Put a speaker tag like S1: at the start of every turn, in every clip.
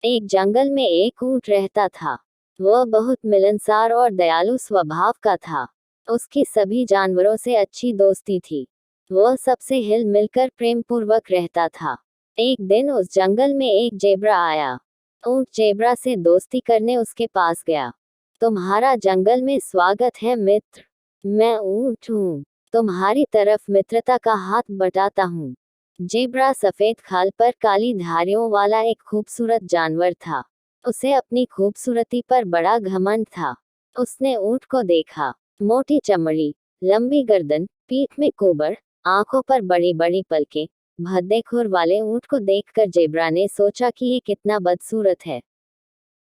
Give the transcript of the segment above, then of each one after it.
S1: एक जंगल में एक ऊंट रहता था। वह बहुत मिलनसार और दयालु स्वभाव का था। उसकी सभी जानवरों से अच्छी दोस्ती थी। वह सबसे हिल मिलकर प्रेम पूर्वक रहता था। एक दिन उस जंगल में एक जेब्रा आया। ऊंट जेब्रा से दोस्ती करने उसके पास गया। तुम्हारा जंगल में स्वागत है मित्र। मैं ऊंट हूँ, तुम्हारी तरफ मित्रता का हाथ बटाता हूँ। जेब्रा सफेद खाल पर काली धारियों वाला एक खूबसूरत जानवर था। उसे अपनी खूबसूरती पर बड़ा घमंड था। उसने ऊंट को देखा। मोटी चमड़ी, लंबी गर्दन, पीठ में कोबर, आंखों पर बड़ी बड़ी पलकें, भद्दे खुर वाले ऊंट को देखकर जेब्रा ने सोचा कि ये कितना बदसूरत है।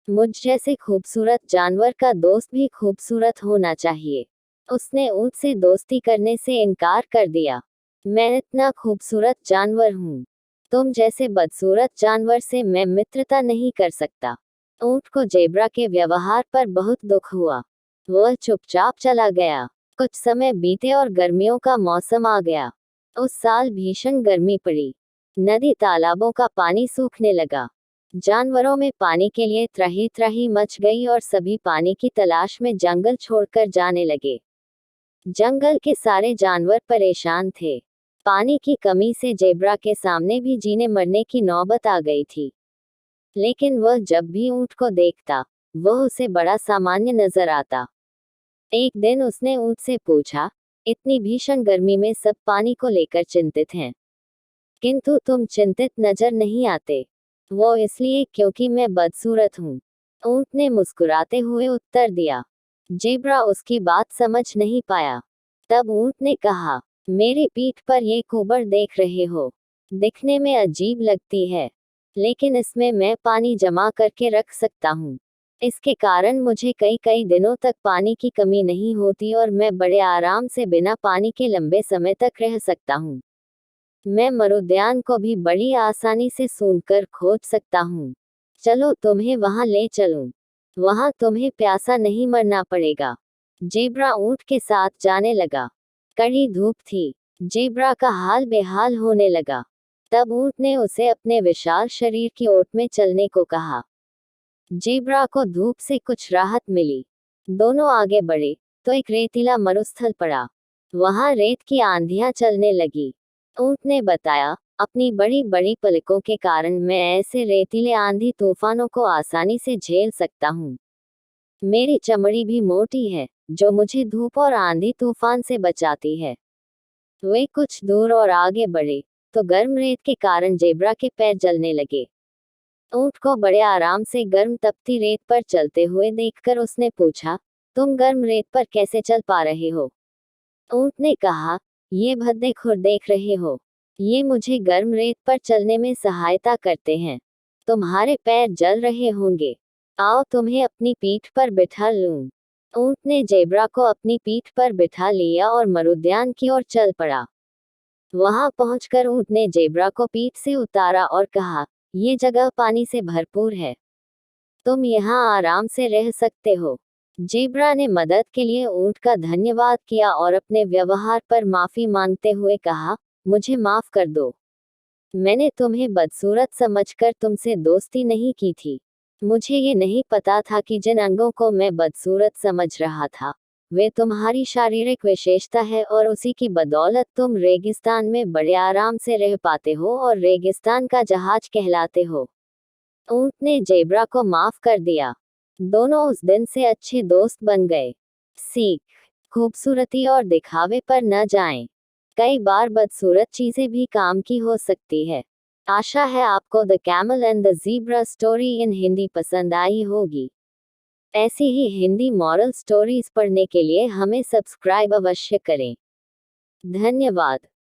S1: मुझ जैसे खूबसूरत जानवर का दोस्त भी खूबसूरत होना चाहिए। उसने ऊंट से दोस्ती करने से इनकार कर दिया। मैं इतना खूबसूरत जानवर हूँ, तुम जैसे बदसूरत जानवर से मैं मित्रता नहीं कर सकता। ऊंट को जेब्रा के व्यवहार पर बहुत दुख हुआ। वह चुपचाप चला गया। कुछ समय बीते और गर्मियों का मौसम आ गया। उस साल भीषण गर्मी पड़ी। नदी तालाबों का पानी सूखने लगा। जानवरों में पानी के लिए त्राही त्राही मच गई और सभी पानी की तलाश में जंगल छोड़कर जाने लगे। जंगल के सारे जानवर परेशान थे। पानी की कमी से जेब्रा के सामने भी जीने मरने की नौबत आ गई थी। लेकिन वह जब भी ऊंट को देखता, वह उसे बड़ा सामान्य नजर आता। एक दिन उसने ऊंट से पूछा, इतनी भीषण गर्मी में सब पानी को लेकर चिंतित हैं, किंतु तुम चिंतित नजर नहीं आते। वो इसलिए क्योंकि मैं बदसूरत हूँ, ऊंट ने मुस्कुराते हुए उत्तर दिया। जेब्रा उसकी बात समझ नहीं पाया। तब ऊंट ने कहा, मेरी पीठ पर ये कुबर देख रहे हो, दिखने में अजीब लगती है, लेकिन इसमें मैं पानी जमा करके रख सकता हूँ। इसके कारण मुझे कई कई दिनों तक पानी की कमी नहीं होती और मैं बड़े आराम से बिना पानी के लंबे समय तक रह सकता हूँ। मैं मरुद्यान को भी बड़ी आसानी से सूंघकर खोज सकता हूँ। चलो तुम्हें वहां ले चलूं। वहां तुम्हें प्यासा नहीं मरना पड़ेगा। जेब्रा ऊंट के साथ जाने लगा। कड़ी धूप थी। जेब्रा का हाल बेहाल होने लगा। तब ऊंट ने उसे अपने विशाल शरीर की ओट में चलने को कहा। जेब्रा को धूप से कुछ राहत मिली। दोनों आगे बढ़े तो एक रेतीला मरुस्थल पड़ा। वहां रेत की आंधियां चलने लगी। ऊंट ने बताया, अपनी बड़ी बड़ी पलकों के कारण मैं ऐसे रेतीले आंधी तूफानों को आसानी से झेल सकता हूँ। मेरी चमड़ी भी मोटी है, जो मुझे धूप और आंधी तूफान से बचाती है। वे कुछ दूर और आगे बढ़े तो गर्म रेत के कारण जेब्रा के पैर जलने लगे। ऊंट को बड़े आराम से गर्म तपती रेत पर चलते हुए देखकर उसने पूछा, तुम गर्म रेत पर कैसे चल पा रहे हो? ऊंट ने कहा, ये भद्दे खुर देख रहे हो, ये मुझे गर्म रेत पर चलने में सहायता करते हैं। तुम्हारे पैर जल रहे होंगे, आओ तुम्हें अपनी पीठ पर बिठा लूं। ऊंट ने जेब्रा को अपनी पीठ पर बिठा लिया और मरुद्यान की ओर चल पड़ा। वहां पहुंचकर ऊंट ने जेब्रा को पीठ से उतारा और कहा, ये जगह पानी से भरपूर है, तुम यहाँ आराम से रह सकते हो। जेब्रा ने मदद के लिए ऊंट का धन्यवाद किया और अपने व्यवहार पर माफी मांगते हुए कहा, मुझे माफ कर दो। मैंने तुम्हें बदसूरत समझकर तुमसे दोस्ती नहीं की थी। मुझे ये नहीं पता था कि जिन अंगों को मैं बदसूरत समझ रहा था, वे तुम्हारी शारीरिक विशेषता है और उसी की बदौलत तुम रेगिस्तान में बड़े आराम से रह पाते हो और रेगिस्तान का जहाज कहलाते हो। ऊंट ने जेब्रा को माफ कर दिया। दोनों उस दिन से अच्छे दोस्त बन गए। सीख, खूबसूरती और दिखावे पर न जाएं। कई बार बदसूरत चीजें भी काम की हो सकती है। आशा है आपको the camel and the zebra story in Hindi पसंद आई होगी। ऐसी ही हिंदी मॉरल स्टोरीज पढ़ने के लिए हमें सब्सक्राइब अवश्य करें। धन्यवाद।